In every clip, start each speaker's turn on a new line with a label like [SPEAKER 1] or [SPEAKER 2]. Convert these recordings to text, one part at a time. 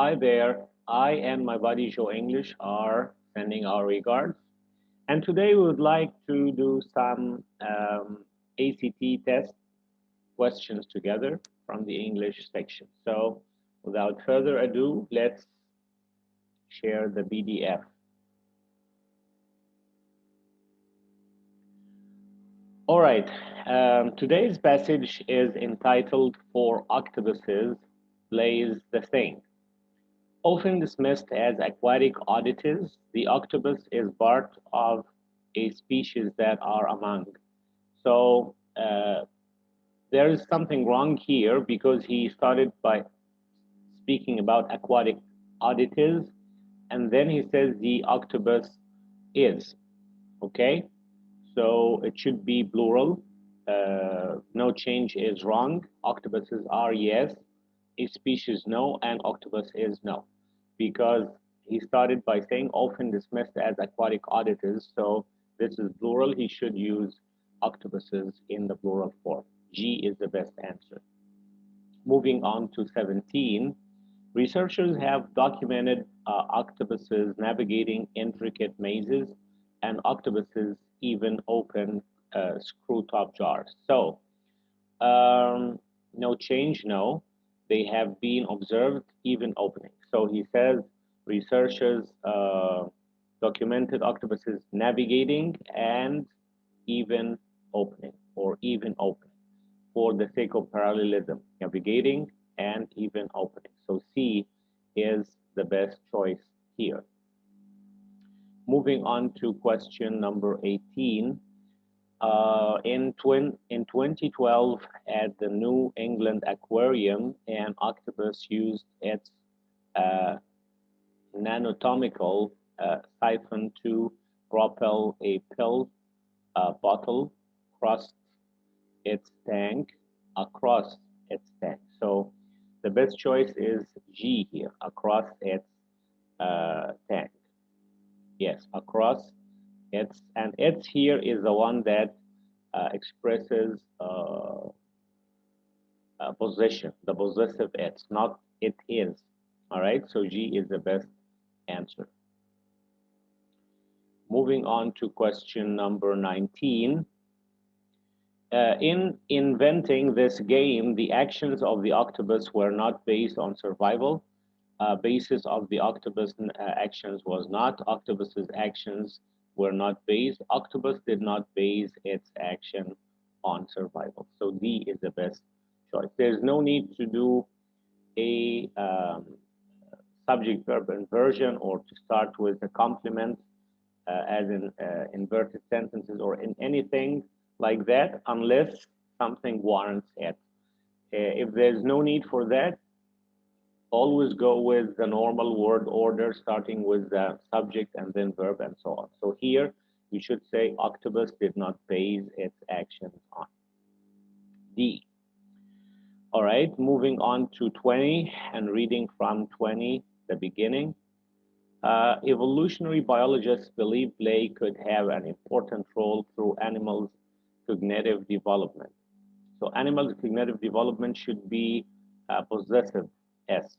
[SPEAKER 1] Hi there. I and my buddy Joe English are sending our regards. And today we would like to do some ACT test questions together from the English section. So without further ado, let's share the PDF. All right. Today's passage is entitled "For Octopuses Plays the Thing." Often dismissed as aquatic oddities, the octopus is part of a species that are among. So there is something wrong here because he started by speaking about aquatic oddities, and then he says the octopus is. Okay, so it should be plural. No change is wrong. Octopuses are yes, a species no, and octopus is no. Because he started by saying often dismissed as aquatic oddities, so this is plural. He should use octopuses in the plural form. G is the best answer. Moving on to 17, researchers have documented octopuses navigating intricate mazes and octopuses even open screw top jars. So, no change, no. They have been observed even opening. So he says researchers documented octopuses navigating and even opening or even opening for the sake of parallelism, navigating and even opening. So C is the best choice here. Moving on to question number 18. In 2012, at the New England Aquarium, an octopus used its uh, nanotomical siphon to propel a pill bottle across its tank, across its tank. So the best choice is G here, across its tank. Yes, across its, and its here is the one that expresses possession, the possessive it's, not it is. All right, so G is the best answer. Moving on to question number 19. In inventing this game, the actions of the octopus were not based on survival. Basis of the octopus actions was not. Octopus's actions were not based. Octopus did not base its action on survival. So D is the best choice. There's no need to do a subject verb inversion or to start with a complement as in inverted sentences or in anything like that unless something warrants it. If there's no need for that, always go with the normal word order, starting with the subject and then verb and so on. So here we should say octopus did not base its actions on. D. All right, moving on to 20 and reading from 20, the beginning. Evolutionary biologists believe play could have an important role through animals' cognitive development. So animals' cognitive development should be possessive S.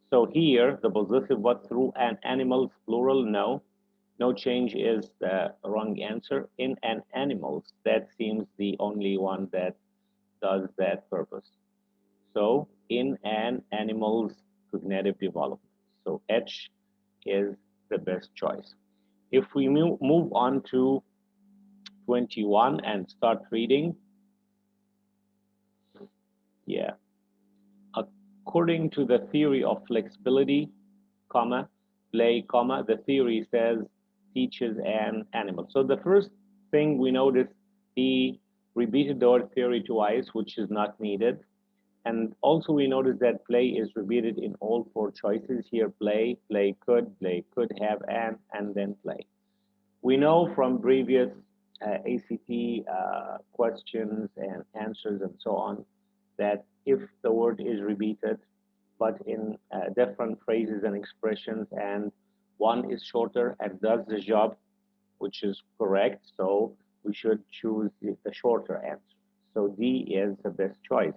[SPEAKER 1] So here, the possessive what through an animal's plural, no. No change is the wrong answer. In an animal's, that seems the only one that does that purpose. So in an animal's cognitive development. So H is the best choice. If we move on to 21 and start reading, yeah. According to the theory of flexibility, comma, play, comma, the theory says teaches an animal. So the first thing we noticed, he repeated the word theory twice, which is not needed. And also we noticed that play is repeated in all four choices here. Play, play could have, and then play. We know from previous ACT questions and answers and so on that if the word is repeated, but in different phrases and expressions, and one is shorter and does the job, which is correct, so we should choose the shorter answer. So D is the best choice.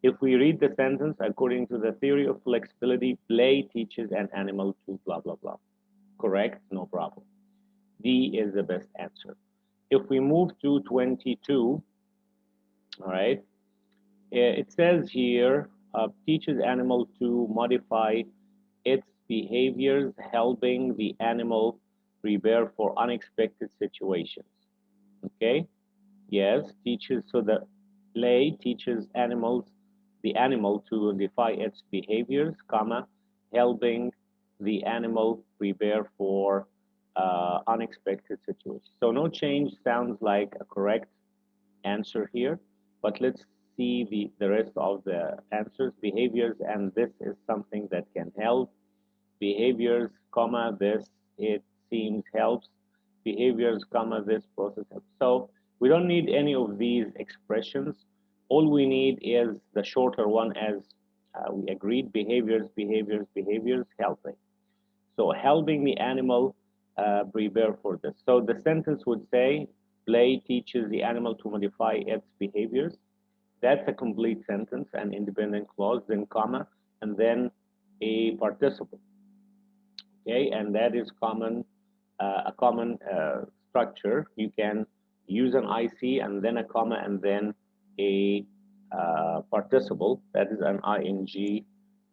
[SPEAKER 1] If we read the sentence according to the theory of flexibility, play teaches an animal to blah, blah, blah. Correct? No problem. D is the best answer. If we move to 22, all right, it says here, teaches animal to modify its behaviors, helping the animal prepare for unexpected situations. Okay? Yes, teaches, so the play teaches the animal to modify its behaviors, comma, helping the animal prepare for unexpected situations. So no change sounds like a correct answer here, but let's see the rest of the answers, behaviors, and this is something that can help. Behaviors, comma, this, it seems helps. Behaviors, comma, this process helps. So we don't need any of these expressions. All we need is the shorter one as we agreed, behaviors, behaviors, behaviors, helping. So helping the animal prepare for this. So the sentence would say, play teaches the animal to modify its behaviors. That's a complete sentence, an independent clause, then comma, and then a participle. Okay, and that is a common structure. You can use an IC and then a comma and then a participle, that is an ing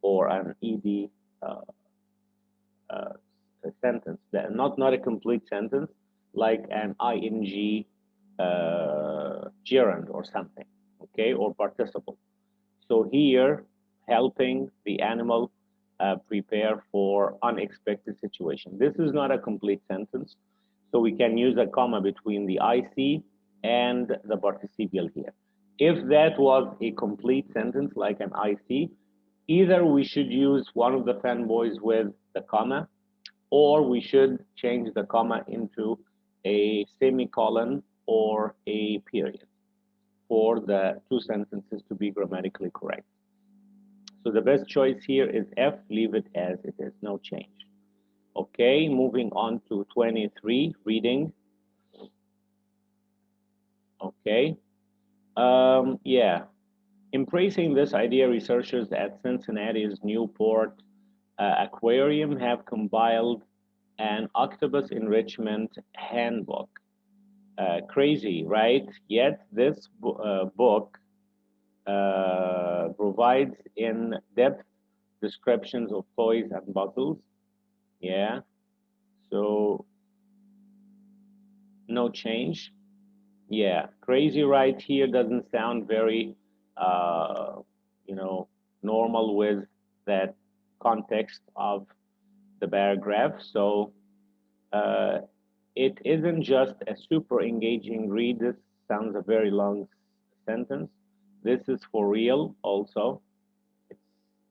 [SPEAKER 1] or an ed uh, uh, sentence. That not a complete sentence like an ing gerund or something. Okay, or participle. So here, helping the animal prepare for unexpected situation. This is not a complete sentence, so we can use a comma between the IC and the participial here. If that was a complete sentence like an IC, either we should use one of the fanboys with the comma, or we should change the comma into a semicolon or a period for the two sentences to be grammatically correct. So the best choice here is F, leave it as it is, no change. Okay, moving on to 23, reading. Okay, yeah. Embracing this idea, researchers at Cincinnati's Newport Aquarium have compiled an octopus enrichment handbook. Crazy, right? Yet this book provides in-depth descriptions of toys and puzzles. Yeah, so no change. Yeah, crazy right here doesn't sound very, uh, you know, normal with that context of the paragraph. So uh, it isn't just a super engaging read. This sounds a very long sentence. This is for real also. It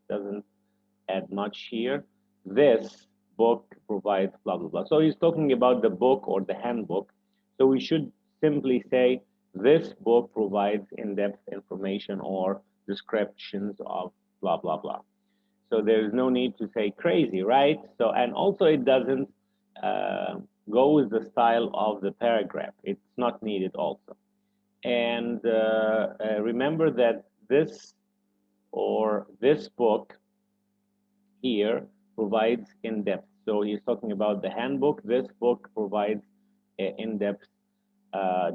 [SPEAKER 1] doesn't add much here. This book provides blah, blah, blah. So he's talking about the book or the handbook. So we should simply say, this book provides in-depth information or descriptions of blah, blah, blah. So there's no need to say crazy, right? So, and also it doesn't uh, go with the style of the paragraph. It's not needed also. And remember that this book here provides in-depth. So he's talking about the handbook. This book provides in-depth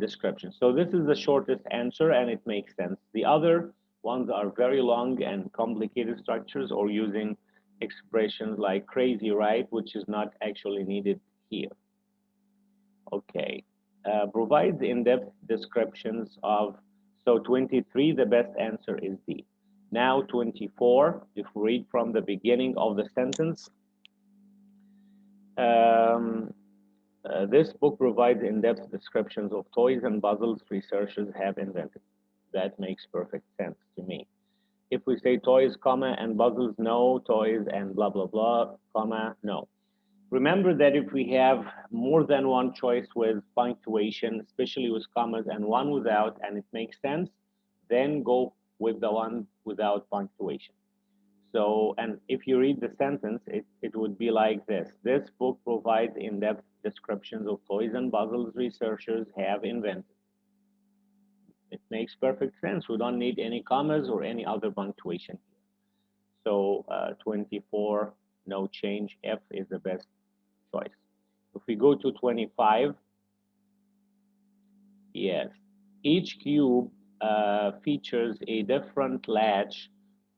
[SPEAKER 1] description. So this is the shortest answer, and it makes sense. The other ones are very long and complicated structures, or using expressions like crazy, right, which is not actually needed here. Okay. Provides in-depth descriptions of, so 23, the best answer is D. Now 24, if we read from the beginning of the sentence, um, this book provides in-depth descriptions of toys and puzzles researchers have invented. That makes perfect sense to me. If we say toys, comma, and puzzles, no, toys and blah, blah, blah, comma, no. Remember that if we have more than one choice with punctuation, especially with commas, and one without, and it makes sense, then go with the one without punctuation. So, and if you read the sentence, it would be like this. This book provides in-depth descriptions of toys and puzzles researchers have invented. It makes perfect sense. We don't need any commas or any other punctuation. So 24, no change. F is the best choice. If we go to 25, yes, each cube features a different latch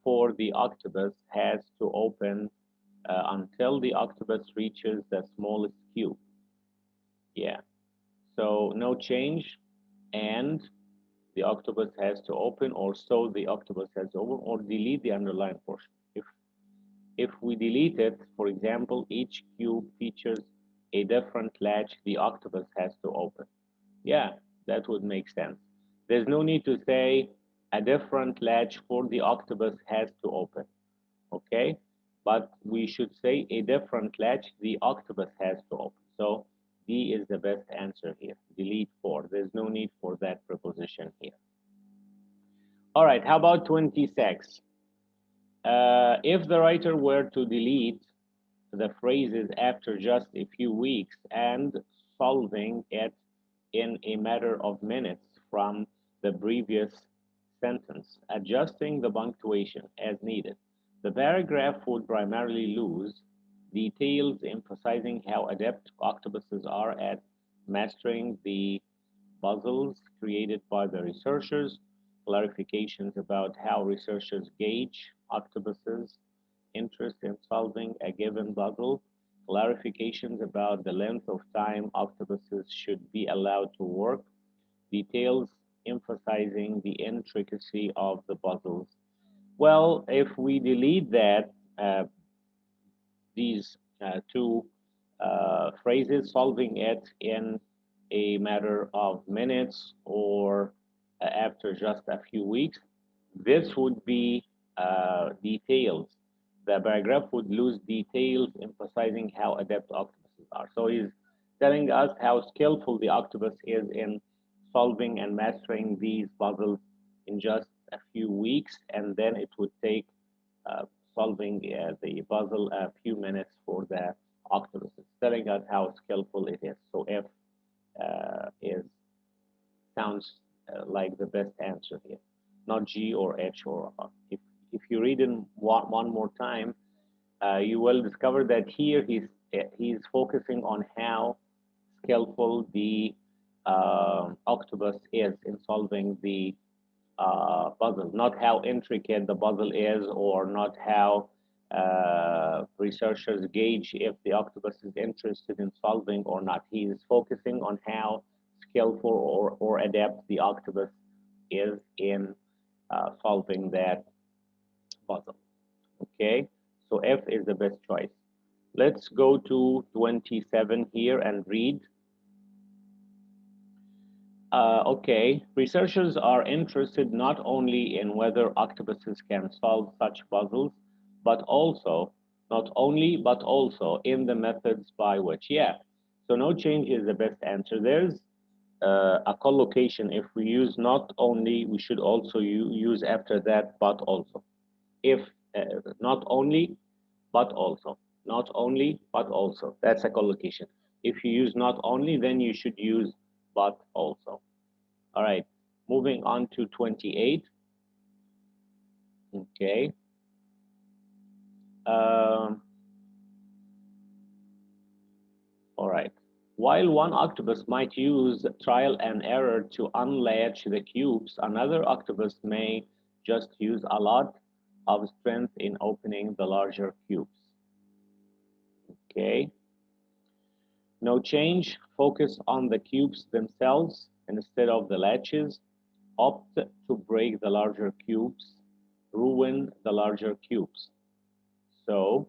[SPEAKER 1] for the octopus has to open until the octopus reaches the smallest cube. Yeah, so no change, and the octopus has to open, or so the octopus has to open, or delete the underlying portion. If we delete it, for example, each cube features a different latch the octopus has to open. Yeah, that would make sense. There's no need to say a different latch for the octopus has to open, okay? But we should say a different latch the octopus has to open. So D is the best answer here. Delete 4. There's no need for that preposition here. All right, how about 26? If the writer were to delete the phrases after just a few weeks and solving it in a matter of minutes from the previous sentence, adjusting the punctuation as needed, the paragraph would primarily lose details emphasizing how adept octopuses are at mastering the puzzles created by the researchers, clarifications about how researchers gauge octopuses' interest in solving a given puzzle, clarifications about the length of time octopuses should be allowed to work, details emphasizing the intricacy of the puzzles. Well, if we delete that, these two phrases, solving it in a matter of minutes or after just a few weeks, this would be details. The paragraph would lose details emphasizing how adept octopuses are. So he's telling us how skillful the octopus is in solving and mastering these puzzles in just a few weeks, and then it would take uh, solving the puzzle a few minutes for the octopus. It's telling us how skillful it is. So F is sounds like the best answer here, not G or H or R. If you read it one more time, you will discover that here he's focusing on how skillful the octopus is in solving the puzzle, not how intricate the puzzle is, or not how researchers gauge if the octopus is interested in solving or not. He is focusing on how skillful or adept the octopus is in solving that puzzle. Okay, so F is the best choice. Let's go to 27 here and read. Okay, researchers are interested not only in whether octopuses can solve such puzzles, but also, not only, but also in the methods by which, yeah. So no change is the best answer. There's a collocation. If we use not only, we should also use after that, but also. If not only, but also. Not only, but also. That's a collocation. If you use not only, then you should use but also. All right, moving on to 28. Okay. Um, all right. While one octopus might use trial and error to unlatch the cubes, another octopus may just use a lot of strength in opening the larger cubes. Okay. No change. Focus on the cubes themselves instead of the latches. Opt to break the larger cubes. Ruin the larger cubes. So,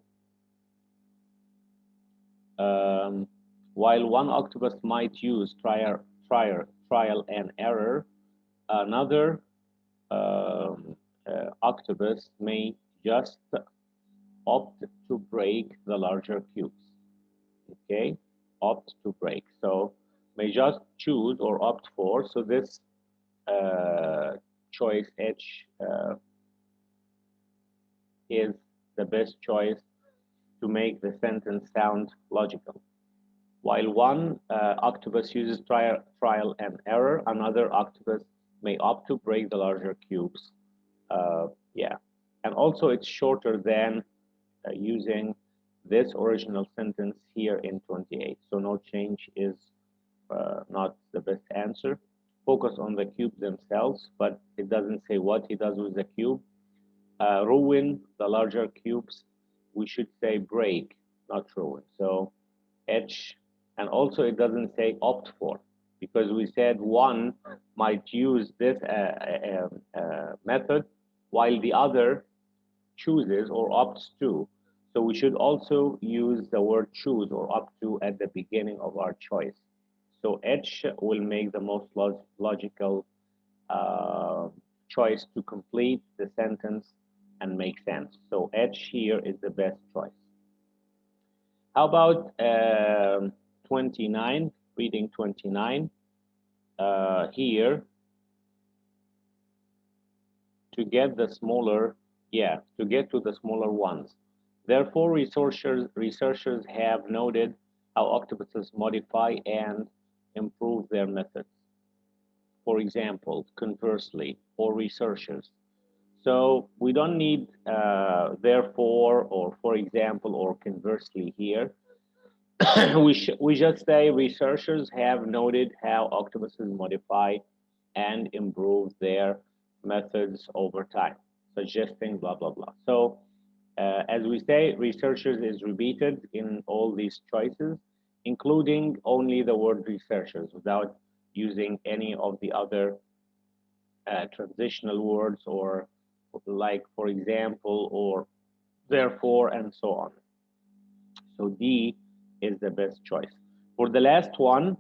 [SPEAKER 1] while one octopus might use trial and error, another octopus may just opt to break the larger cubes. Okay, opt to break. So may just choose or opt for. So this choice H is the best choice to make the sentence sound logical. While one octopus uses trial and error, another octopus may opt to break the larger cubes. Yeah, and also it's shorter than using this original sentence here in 28. So no change is not the best answer. Focus on the cubes themselves, but it doesn't say what he does with the cube. Ruin the larger cubes. We should say break, not ruin. So H, and also it doesn't say opt for, because we said one might use this method while the other chooses or opts to. So we should also use the word choose or opt to at the beginning of our choice. So H will make the most logical uh, choice to complete the sentence and make sense. So H here is the best choice. How about 29, reading 29 here to get the smaller, yeah, to get to the smaller ones. Therefore, researchers have noted how octopuses modify and improve their methods. For example, conversely, for researchers. So we don't need therefore or for example or conversely here. We just say researchers have noted how octopuses modify and improve their methods over time, suggesting blah blah blah. So as we say, researchers is repeated in all these choices, including only the word researchers without using any of the other transitional words or like for example or therefore and so on. So D is the best choice. For the last one,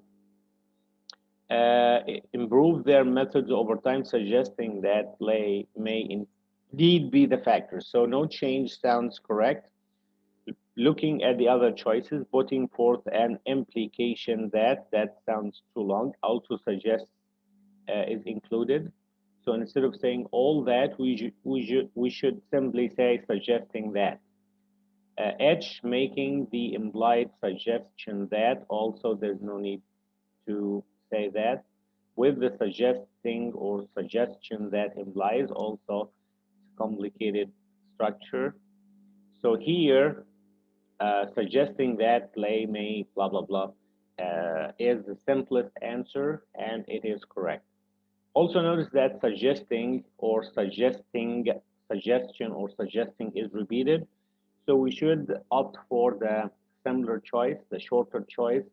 [SPEAKER 1] uh, improve their methods over time, suggesting that play may indeed be the factor. So no change sounds correct. Looking at the other choices, putting forth an implication that sounds too long, also suggests is included. So instead of saying all that, we should simply say suggesting that. H making the implied suggestion that, also there's no need to say that. With the suggesting or suggestion that implies, also complicated structure. So here, suggesting that play may blah blah blah is the simplest answer and it is correct. Also notice that suggestion or suggesting is repeated. So we should opt for the similar choice, the shorter choice,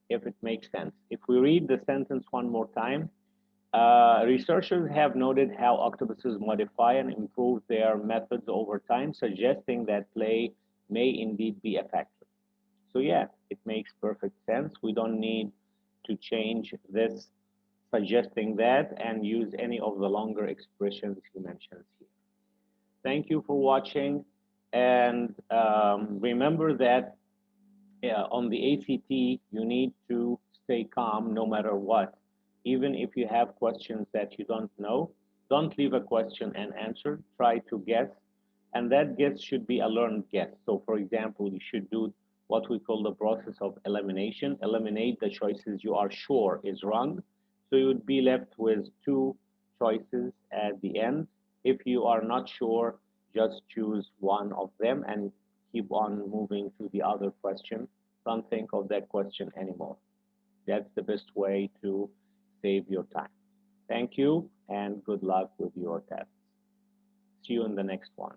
[SPEAKER 1] if it makes sense. If we read the sentence one more time, researchers have noted how octopuses modify and improve their methods over time, suggesting that play may indeed be a factor. So yeah, it makes perfect sense. We don't need to change this suggesting that and use any of the longer expressions he mentions here. Thank you for watching. And remember that on the ACT, you need to stay calm no matter what. Even if you have questions that you don't know, don't leave a question and answer. Try to guess. And that guess should be a learned guess. So, for example, you should do what we call the process of elimination. Eliminate the choices you are sure is wrong. So you would be left with two choices at the end. If you are not sure, just choose one of them and keep on moving to the other question. Don't think of that question anymore. That's the best way to save your time. Thank you and good luck with your tests. See you in the next one.